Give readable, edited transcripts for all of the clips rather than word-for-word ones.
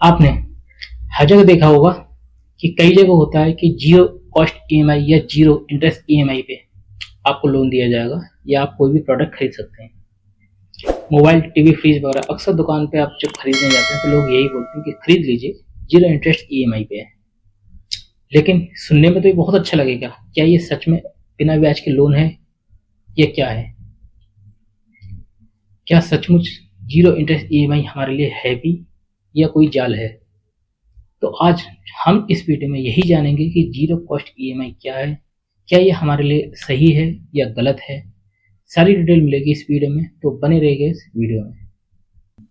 आपने हर जगह देखा होगा कि कई जगह होता है कि जीरो कॉस्ट ईएमआई या जीरो इंटरेस्ट ईएमआई पे आपको लोन दिया जाएगा या आप कोई भी प्रोडक्ट खरीद सकते हैं। मोबाइल, टीवी, फ्रिज वगैरह अक्सर दुकान पे आप जब खरीदने जाते हैं तो लोग यही बोलते हैं कि खरीद लीजिए, जीरो इंटरेस्ट ईएमआई पे है। लेकिन सुनने में तो ये बहुत अच्छा लगेगा, क्या ये सच में बिना ब्याज के लोन है या क्या है? क्या सचमुच जीरो इंटरेस्ट ईएमआई हमारे लिए है भी या कोई जाल है? तो आज हम इस वीडियो में यही जानेंगे कि जीरो कॉस्ट ईएमआई क्या है, क्या ये हमारे लिए सही है या गलत है। सारी डिटेल मिलेगी इस वीडियो में, तो बने रहिएगा इस वीडियो में।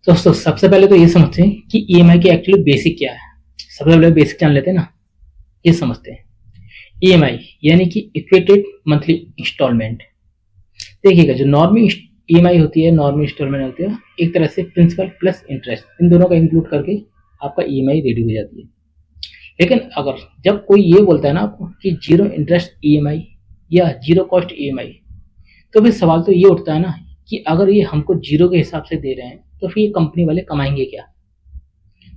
दोस्तों सबसे पहले तो ये समझते हैं कि ईएमआई की एक्चुअली बेसिक क्या है। सबसे पहले बेसिक जान लेते हैं ना, ये समझते हैं। ईएमआई यानी कि इक्वेटेड मंथली इंस्टॉलमेंट। देखिएगा, जो नॉर्मल ईएमआई होती है, नॉर्मल इंस्टॉलमेंट होती है, एक तरह से प्रिंसिपल प्लस इंटरेस्ट इन दोनों का इंक्लूड करके आपका ईएमआई रेडी हो जाती है। लेकिन अगर जब कोई ये बोलता है ना आपको कि जीरो इंटरेस्ट ईएमआई या जीरो कॉस्ट ईएमआई, तो फिर सवाल तो ये उठता है ना कि अगर ये हमको जीरो के हिसाब से दे रहे हैं तो फिर ये कंपनी वाले कमाएंगे क्या?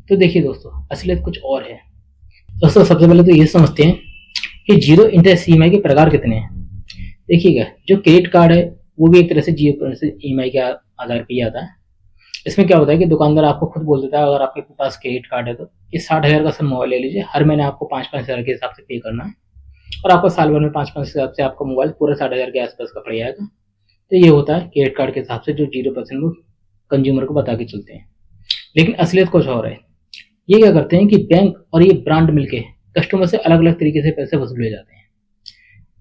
तो देखिए दोस्तों, असलियत कुछ और है। दोस्तों सबसे पहले तो ये समझते हैं कि जीरो इंटरेस्ट ईएमआई के प्रकार कितने हैं। देखिएगा, जो क्रेडिट कार्ड है वो भी एक तरह से जीरो ईएमआई के आधार पर ही आता है। इसमें क्या होता है कि दुकानदार आपको खुद बोल देता है, अगर आपके पास क्रेडिट कार्ड है तो ये 60,000 का सर मोबाइल ले लीजिए, हर महीने आपको 5-5 हज़ार के हिसाब से पे करना है और आपको साल भर में 5-5 हिसाब से आपका मोबाइल पूरा 60,000 के आसपास का पड़ जाएगा। तो ये होता है क्रेडिट कार्ड के हिसाब से जो 0% वो कंज्यूमर को बता के चलते हैं। लेकिन असलियत कुछ और है। ये क्या करते हैं कि बैंक और ये ब्रांड मिलके कस्टमर से अलग अलग तरीके से पैसे वसूले जाते हैं।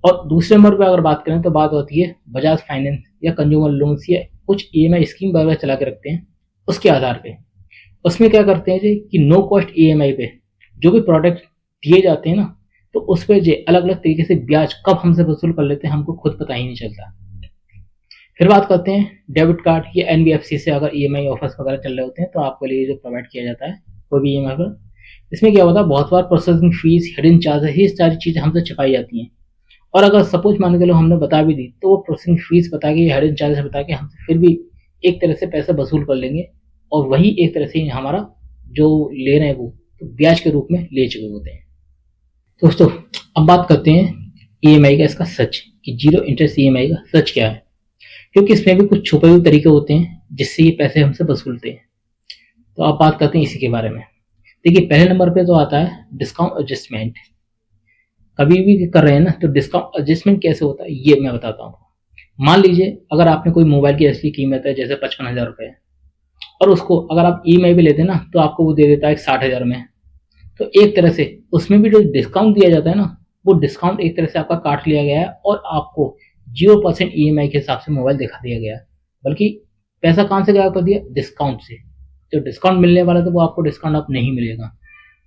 और दूसरे नंबर पर अगर बात करें तो बात होती है बजाज फाइनेंस या कंज्यूमर लोन्स या कुछ ईएमआई स्कीम वगैरह चला के रखते हैं उसके आधार पे। उसमें क्या करते हैं जी कि नो कॉस्ट ईएमआई पे जो भी प्रोडक्ट दिए जाते हैं ना, तो उस पर जो अलग अलग तरीके से ब्याज कब हमसे वसूल कर लेते हैं हमको खुद पता ही नहीं चलता। फिर बात करते हैं डेबिट कार्ड या एनबीएफसी से अगर ईएमआई ऑफर्स वगैरह चल रहे होते हैं तो आपके लिए जो प्रोवाइड किया जाता है कोई भी ईएमआई पर, इसमें क्या होता है बहुत बार प्रोसेसिंग फीस, हिडन चार्जेस, ये सारी चीज़ें हमसे छिपाई जाती हैं। और अगर सपोज मान के लो हमने बता भी दी तो वो प्रोसेसिंग फीस बता के, हिडन चार्जेस बता के हमसे फिर भी एक तरह से पैसा वसूल कर लेंगे और वही एक तरह से हमारा जो ले रहे हैं वो तो ब्याज के रूप में ले चुके होते हैं। दोस्तों अब बात करते हैं ईएमआई का, इसका सच कि जीरो इंटरेस्ट ईएमआई का सच क्या है, क्योंकि इसमें भी कुछ छुपे हुए तरीके होते हैं जिससे ये पैसे हमसे वसूलते हैं। तो आप बात करते हैं इसी के बारे में। देखिए, पहले नंबर पे तो आता है डिस्काउंट एडजस्टमेंट। कभी भी कर रहे हैं ना तो डिस्काउंट एडजस्टमेंट कैसे होता है ये मैं बताता हूँ। मान लीजिए अगर आपने कोई मोबाइल की असली कीमत है जैसे 55,000 रुपये और उसको अगर आप ईएमआई पे लेते हैं ना तो आपको वो दे देता है 60,000 में। तो एक तरह से उसमें भी जो डिस्काउंट दिया जाता है ना, वो डिस्काउंट एक तरह से आपका काट लिया गया है और आपको 0% ईएमआई के हिसाब से मोबाइल दिखा दिया गया है। बल्कि पैसा कहाँ से गायब कर दिया? डिस्काउंट से। जो डिस्काउंट मिलने वाला था वो आपको डिस्काउंट अब नहीं मिलेगा।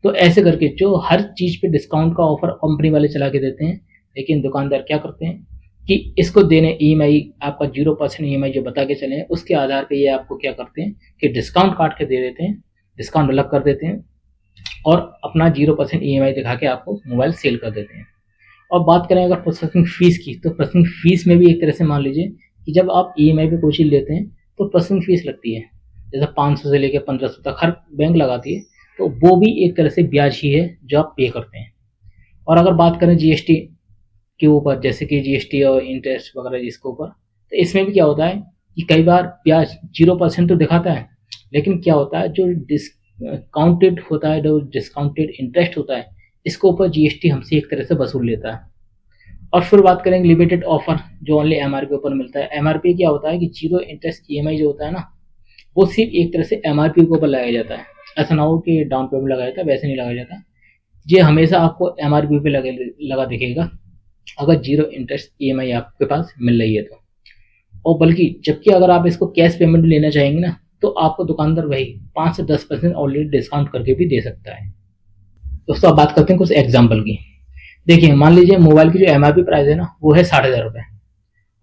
तो ऐसे करके जो हर चीज़ पे डिस्काउंट का ऑफर कंपनी वाले चला के देते हैं, लेकिन दुकानदार क्या करते हैं कि इसको देने ईएमआई आपका 0% ईएमआई जो बता के चले हैं उसके आधार पे ये आपको क्या करते हैं कि डिस्काउंट काट के दे देते हैं, डिस्काउंट अलग कर देते हैं और अपना 0% ईएमआई दिखा के आपको मोबाइल सेल कर देते हैं। और बात करें अगर प्रोसेसिंग फीस की, तो प्रोसेसिंग फीस में भी एक तरह से मान लीजिए कि जब आप ईएमआई पे कोई चीज़ लेते हैं तो प्रोसेसिंग फीस लगती है, जैसे 500 से लेकर 1500 तक हर बैंक लगाती है। तो वो भी एक तरह से ब्याज ही है जो आप पे करते हैं। और अगर बात करें जीएसटी के ऊपर, जैसे कि जीएसटी और इंटरेस्ट वगैरह इसके ऊपर, तो इसमें भी क्या होता है कि कई बार ब्याज 0% तो दिखाता है, लेकिन क्या होता है जो डिस्काउंटेड होता है, जो डिस्काउंटेड इंटरेस्ट होता है, इसके ऊपर जीएसटी हमसे एक तरह से वसूल लेता है। और फिर बात करेंगे लिमिटेड ऑफर जो ओनली एमआरपी के ऊपर मिलता है। एमआरपी क्या होता है कि जीरो इंटरेस्ट ईएमआई जो होता है ना, वो सिर्फ एक तरह से एमआरपी के ऊपर लगाया जाता है। ऐसा ना हो कि डाउन पेमेंट लगाया जाता है, वैसे नहीं लगाया जाता। ये हमेशा आपको एमआरपी पे लगा दिखेगा अगर जीरो इंटरेस्ट ईएमआई आपके पास मिल रही है तो। और बल्कि जबकि अगर आप इसको कैश पेमेंट लेना चाहेंगे ना तो आपको दुकानदार वही 5 से 10% ऑलरेडी डिस्काउंट करके भी दे सकता है। दोस्तों अब बात करते हैं कुछ एग्जाम्पल की। देखिए, मान लीजिए मोबाइल की जो एमआरपी प्राइस है ना वो है 60,000 रुपये,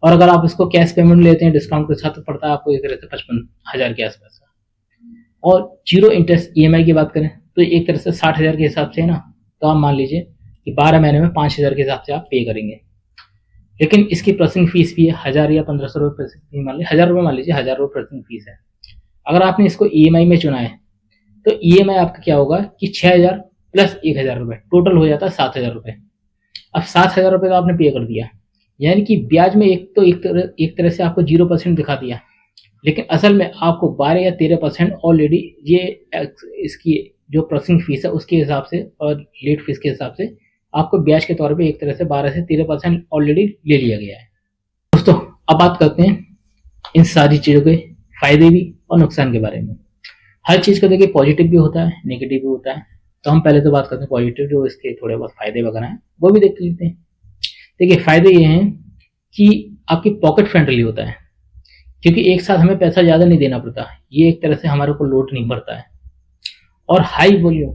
और अगर आप इसको कैश पेमेंट लेते हैं डिस्काउंट के साथ तो पड़ता है आपको एक तरह से 55,000 के आसपास का। और जीरो इंटरेस्ट ईएमआई की बात करें तो एक तरह से 60,000 के हिसाब से है ना, तो आप मान लीजिए कि 12 महीने में 5,000 के हिसाब से आप पे करेंगे। लेकिन इसकी प्रोसेसिंग फीस भी है 1,000 या 1,500 रुपये, मान लीजिए 1,000 रुपये, मान लीजिए 1,000 रुपये प्रोसेसिंग फीस है। अगर आपने इसको ईएमआई में चुना है तो ईएमआई आपका क्या होगा कि 6,000 प्लस 1,000 रुपये, टोटल हो जाता है 7,000 रुपये। अब 7,000 रुपये का आपने पे कर दिया, यानी कि ब्याज में एक तरह से आपको 0% दिखा दिया, लेकिन असल में आपको 12 या 13% ऑलरेडी ये इसकी जो प्रोसेसिंग फीस है उसके हिसाब से और लेट फीस के हिसाब से आपको ब्याज के तौर पे एक तरह से 12 से 13% ऑलरेडी ले लिया गया है। दोस्तों अब बात करते हैं इन सारी चीज़ों के फायदे भी और नुकसान के बारे में। हर चीज़ का देखिए पॉजिटिव भी होता है, नेगेटिव भी होता है। तो हम पहले तो बात करते हैं पॉजिटिव, जो इसके थोड़े बहुत फायदे वगैरह हैं वो भी देख लेते हैं। देखिए फायदे ये हैं कि आपकी पॉकेट फ्रेंडली होता है, क्योंकि एक साथ हमें पैसा ज़्यादा नहीं देना पड़ता, ये एक तरह से हमारे को लोड नहीं पड़ता है। और हाई वॉल्यूम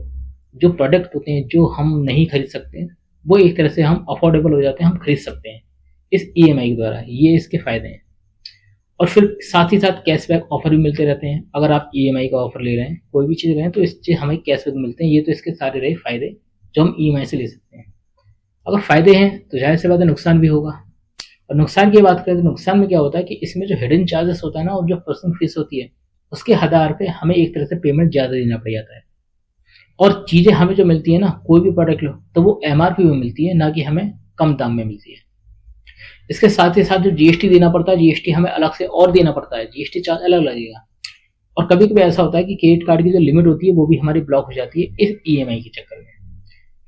जो प्रोडक्ट होते हैं जो हम नहीं खरीद सकते, वो एक तरह से हम अफोर्डेबल हो जाते हैं, हम खरीद सकते हैं इस ईएमआई के द्वारा, ये इसके फायदे हैं। और फिर साथ ही साथ कैशबैक ऑफर भी मिलते रहते हैं। अगर आप ईएमआई का ऑफर ले रहे हैं, कोई भी चीज़ ले रहे हैं, तो इससे हमें कैशबैक मिलते हैं। ये तो इसके सारे रहे फायदे जो हम ईएमआई से ले सकते हैं। अगर फायदे हैं तो जाहिर सी बात है नुकसान भी होगा। और नुकसान की बात करें तो नुकसान में क्या होता है कि इसमें जो हिडन चार्जेस होता है ना, और जो प्रोसेसिंग फीस होती है, उसके आधार पे हमें एक तरह से पेमेंट ज़्यादा देना पड़ जाता है। और चीज़ें हमें जो मिलती है ना, कोई भी प्रोडक्ट लो तो वो एमआरपी में मिलती है, ना कि हमें कम दाम में मिलती है। इसके साथ ही साथ जो जीएसटी देना पड़ता है, जीएसटी हमें अलग से और देना पड़ता है, जीएसटी चार्ज अलग लगेगा। और कभी कभी ऐसा होता है कि क्रेडिट कार्ड की जो लिमिट होती है वो भी हमारी ब्लॉक हो जाती है इस ईएमआई के चक्कर में।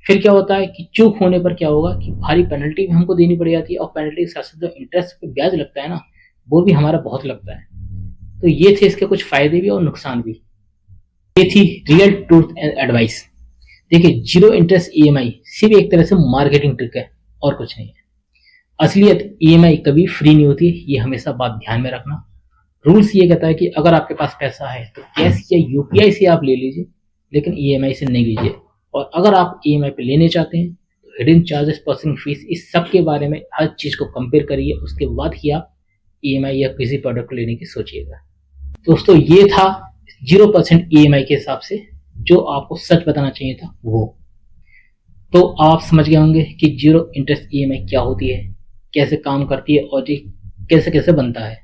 फिर क्या होता है कि चूक होने पर क्या होगा कि भारी पेनल्टी भी हमको देनी पड़ जाती है, और पेनल्टी के साथ साथ जो इंटरेस्ट पे ब्याज लगता है ना, वो भी हमारा बहुत लगता है। तो ये थे इसके कुछ फायदे भी और नुकसान भी। ये थी रियल ट्रूथ एंड एडवाइस। देखिए जीरो इंटरेस्ट ईएमआई सिर्फ एक तरह से मार्केटिंग ट्रिक है और कुछ नहीं है। असलियत ईएमआई कभी फ्री नहीं होती, ये हमेशा बात ध्यान में रखना। रूल्स ये कहता है कि अगर आपके पास पैसा है तो कैश या यूपीआई से आप ले लीजिए, लेकिन ईएमआई से नहीं लीजिए। और अगर आप ईएमआई पे लेने चाहते हैं तो हिडन चार्जेस, प्रोसेसिंग फीस, इस सब के बारे में हर चीज़ को कंपेयर करिए, उसके बाद ही आप ईएमआई या किसी प्रोडक्ट को लेने की सोचिएगा। दोस्तों ये था 0% ईएमआई के हिसाब से जो आपको सच बताना चाहिए था वो। तो आप समझ गए होंगे कि जीरो इंटरेस्ट ईएमआई क्या होती है, कैसे काम करती है, और ये कैसे कैसे बनता है।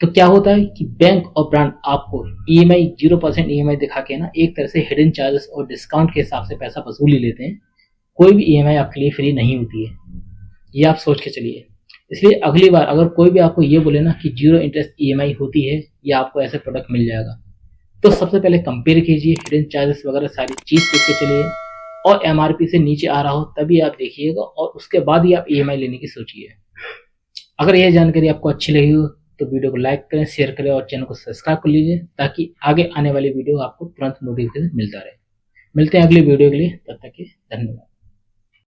तो क्या होता है कि बैंक और ब्रांड आपको ईएमआई 0% ईएमआई दिखा के ना एक तरह से हिडन चार्जेस और डिस्काउंट के हिसाब से पैसा वसूल ही लेते हैं। कोई भी ईएमआई आपके लिए फ्री नहीं होती है, ये आप सोच के चलिए। इसलिए अगली बार अगर कोई भी आपको ये बोले ना कि जीरो इंटरेस्ट ईएमआई होती है या आपको ऐसे प्रोडक्ट मिल जाएगा, तो सबसे पहले कंपेयर कीजिए, हिडन चार्जेस वगैरह सारी चीज़ देख के चलिए, और एमआरपी से नीचे आ रहा हो तभी आप देखिएगा, और उसके बाद ही आप ईएमआई लेने की सोचिए। अगर यह जानकारी आपको अच्छी लगी हो तो वीडियो को लाइक करें, शेयर करें और चैनल को सब्सक्राइब कर लीजिए, ताकि आगे आने वाली वीडियो आपको तुरंत नोटिफिकेशन मिलता रहे। मिलते हैं अगली वीडियो के लिए, तब तक के धन्यवाद।